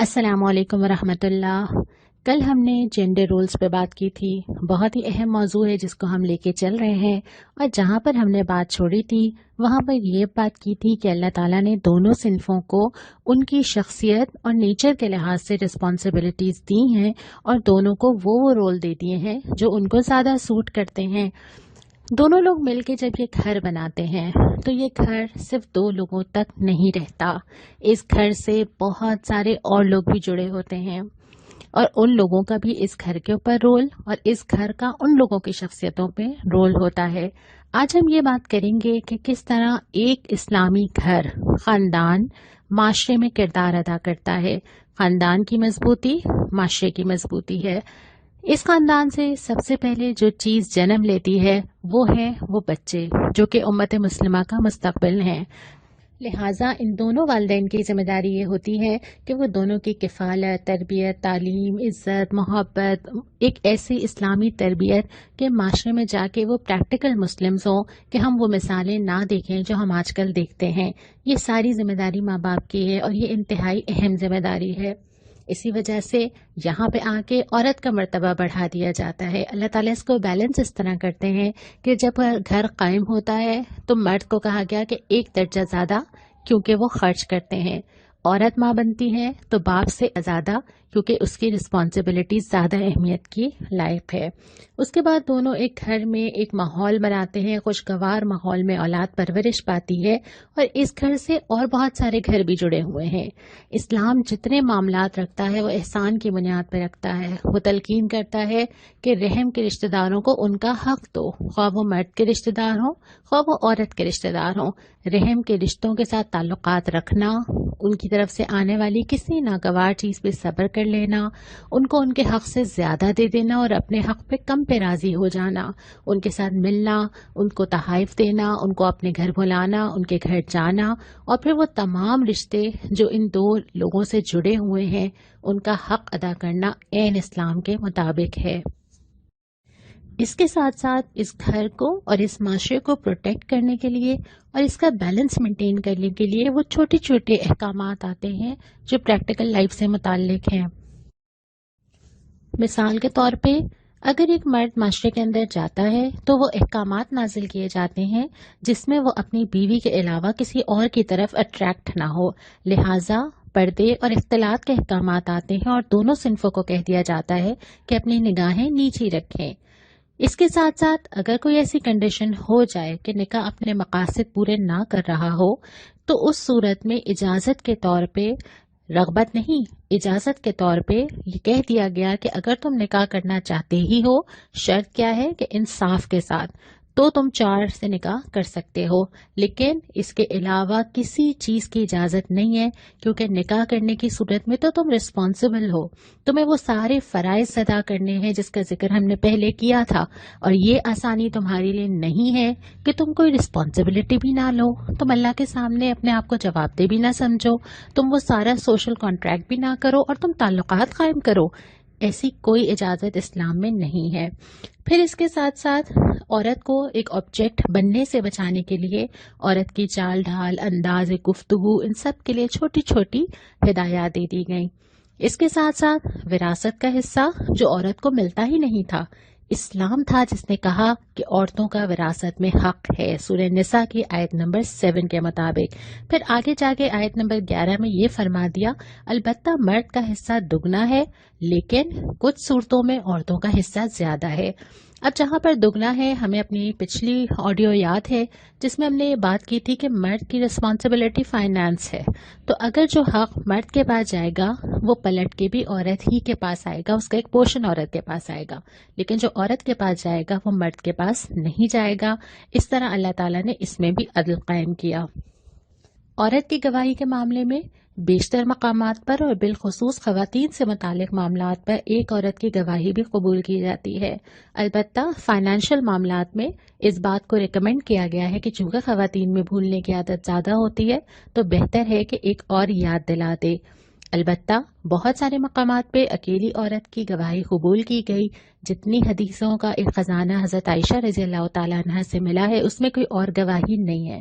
السلام علیکم ورحمۃ اللہ۔ کل ہم نے جینڈر رولز پہ بات کی تھی۔ بہت ہی اہم موضوع ہے جس کو ہم لے کے چل رہے ہیں، اور جہاں پر ہم نے بات چھوڑی تھی وہاں پر یہ بات کی تھی کہ اللہ تعالیٰ نے دونوں صنفوں کو ان کی شخصیت اور نیچر کے لحاظ سے رسپانسبلٹیز دی ہیں، اور دونوں کو وہ رول دے دیے ہیں جو ان کو زیادہ سوٹ کرتے ہیں۔ دونوں لوگ مل کے جب یہ گھر بناتے ہیں تو یہ گھر صرف دو لوگوں تک نہیں رہتا، اس گھر سے بہت سارے اور لوگ بھی جڑے ہوتے ہیں، اور ان لوگوں کا بھی اس گھر کے اوپر رول اور اس گھر کا ان لوگوں کی شخصیتوں پہ رول ہوتا ہے۔ آج ہم یہ بات کریں گے کہ کس طرح ایک اسلامی گھر، خاندان، معاشرے میں کردار ادا کرتا ہے۔ خاندان کی مضبوطی معاشرے کی مضبوطی ہے۔ اس خاندان سے سب سے پہلے جو چیز جنم لیتی ہے وہ بچے، جو کہ امت مسلمہ کا مستقبل ہیں۔ لہٰذا ان دونوں والدین کی ذمہ داری یہ ہوتی ہے کہ وہ دونوں کی کفالت، تربیت، تعلیم، عزت، محبت، ایک ایسی اسلامی تربیت کہ معاشرے میں جا کے وہ پریکٹیکل مسلمز ہوں، کہ ہم وہ مثالیں نہ دیکھیں جو ہم آج کل دیکھتے ہیں۔ یہ ساری ذمہ داری ماں باپ کی ہے، اور یہ انتہائی اہم ذمہ داری ہے۔ اسی وجہ سے یہاں پہ آ کے عورت کا مرتبہ بڑھا دیا جاتا ہے۔ اللہ تعالیٰ اس کو بیلنس اس طرح کرتے ہیں کہ جب گھر قائم ہوتا ہے تو مرد کو کہا گیا کہ ایک درجہ زیادہ، کیونکہ وہ خرچ کرتے ہیں۔ عورت ماں بنتی ہے تو باپ سے زیادہ، کیونکہ اس کی رسپانسبلٹی زیادہ اہمیت کی لائق ہے۔ اس کے بعد دونوں ایک گھر میں ایک ماحول بناتے ہیں، خوشگوار ماحول میں اولاد پرورش پاتی ہے، اور اس گھر سے اور بہت سارے گھر بھی جڑے ہوئے ہیں۔ اسلام جتنے معاملات رکھتا ہے وہ احسان کی بنیاد پہ رکھتا ہے۔ وہ تلقین کرتا ہے کہ رحم کے رشتہ داروں کو ان کا حق دو، خواہ وہ مرد کے رشتہ دار ہوں، خواہ وہ عورت کے رشتہ دار ہوں۔ رحم کے رشتوں کے ساتھ تعلقات رکھنا، ان کی طرف سے آنے والی کسی ناگوار چیز پہ صبر کر لینا، ان کو ان کے حق سے زیادہ دے دینا اور اپنے حق پہ کم پہ راضی ہو جانا، ان کے ساتھ ملنا، ان کو تحائف دینا، ان کو اپنے گھر بلانا، ان کے گھر جانا، اور پھر وہ تمام رشتے جو ان دو لوگوں سے جڑے ہوئے ہیں ان کا حق ادا کرنا عین اسلام کے مطابق ہے۔ اس کے ساتھ ساتھ اس گھر کو اور اس معاشرے کو پروٹیکٹ کرنے کے لیے اور اس کا بیلنس مینٹین کرنے کے لیے وہ چھوٹے چھوٹے احکامات آتے ہیں جو پریکٹیکل لائف سے متعلق ہیں۔ مثال کے طور پہ اگر ایک مرد معاشرے کے اندر جاتا ہے تو وہ احکامات نازل کیے جاتے ہیں جس میں وہ اپنی بیوی کے علاوہ کسی اور کی طرف اٹریکٹ نہ ہو، لہٰذا پردے اور اختلاط کے احکامات آتے ہیں، اور دونوں صنفوں کو کہہ دیا جاتا ہے کہ اپنی نگاہیں نیچی رکھیں۔ اس کے ساتھ ساتھ اگر کوئی ایسی کنڈیشن ہو جائے کہ نکاح اپنے مقاصد پورے نہ کر رہا ہو تو اس صورت میں اجازت کے طور پہ، رغبت نہیں، اجازت کے طور پہ یہ کہہ دیا گیا کہ اگر تم نکاح کرنا چاہتے ہی ہو، شرط کیا ہے کہ انصاف کے ساتھ، تو تم 4 سے نکاح کر سکتے ہو، لیکن اس کے علاوہ کسی چیز کی اجازت نہیں ہے، کیونکہ نکاح کرنے کی صورت میں تو تم رسپانسبل ہو، تمہیں وہ سارے فرائض ادا کرنے ہیں جس کا ذکر ہم نے پہلے کیا تھا، اور یہ آسانی تمہارے لیے نہیں ہے کہ تم کوئی رسپانسبلٹی بھی نہ لو، تم اللہ کے سامنے اپنے آپ کو جواب دہ بھی نہ سمجھو، تم وہ سارا سوشل کانٹریکٹ بھی نہ کرو، اور تم تعلقات قائم کرو۔ ایسی کوئی اجازت اسلام میں نہیں ہے۔ پھر اس کے ساتھ ساتھ عورت کو ایک آبجیکٹ بننے سے بچانے کے لیے عورت کی چال ڈھال، انداز گفتگو، ان سب کے لیے چھوٹی چھوٹی ہدایات دے دی گئیں۔ اس کے ساتھ ساتھ وراثت کا حصہ جو عورت کو ملتا ہی نہیں تھا، اسلام تھا جس نے کہا کہ عورتوں کا وراثت میں حق ہے، سورہ نساء کی آیت نمبر 7 کے مطابق۔ پھر آگے جا کے آیت نمبر 11 میں یہ فرما دیا، البتہ مرد کا حصہ دگنا ہے، لیکن کچھ صورتوں میں عورتوں کا حصہ زیادہ ہے۔ اب جہاں پر دگنا ہے، ہمیں اپنی پچھلی آڈیو یاد ہے جس میں ہم نے یہ بات کی تھی کہ مرد کی رسپانسبلٹی فائنانس ہے، تو اگر جو حق مرد کے پاس جائے گا وہ پلٹ کے بھی عورت ہی کے پاس آئے گا، اس کا ایک پورشن عورت کے پاس آئے گا، لیکن جو عورت کے پاس جائے گا وہ مرد کے پاس نہیں جائے گا۔ اس طرح اللہ تعالیٰ نے اس میں بھی عدل قائم کیا۔ عورت کی گواہی کے معاملے میں بیشتر مقامات پر اور بالخصوص خواتین سے متعلق معاملات پر ایک عورت کی گواہی بھی قبول کی جاتی ہے۔ البتہ فائنینشیل معاملات میں اس بات کو ریکمینڈ کیا گیا ہے کہ چونکہ خواتین میں بھولنے کی عادت زیادہ ہوتی ہے تو بہتر ہے کہ ایک اور یاد دلا دے۔ البتہ بہت سارے مقامات پہ اکیلی عورت کی گواہی قبول کی گئی۔ جتنی حدیثوں کا ایک خزانہ حضرت عائشہ رضی اللہ تعالیٰ عنہ سے ملا ہے اس میں کوئی اور گواہی نہیں ہے۔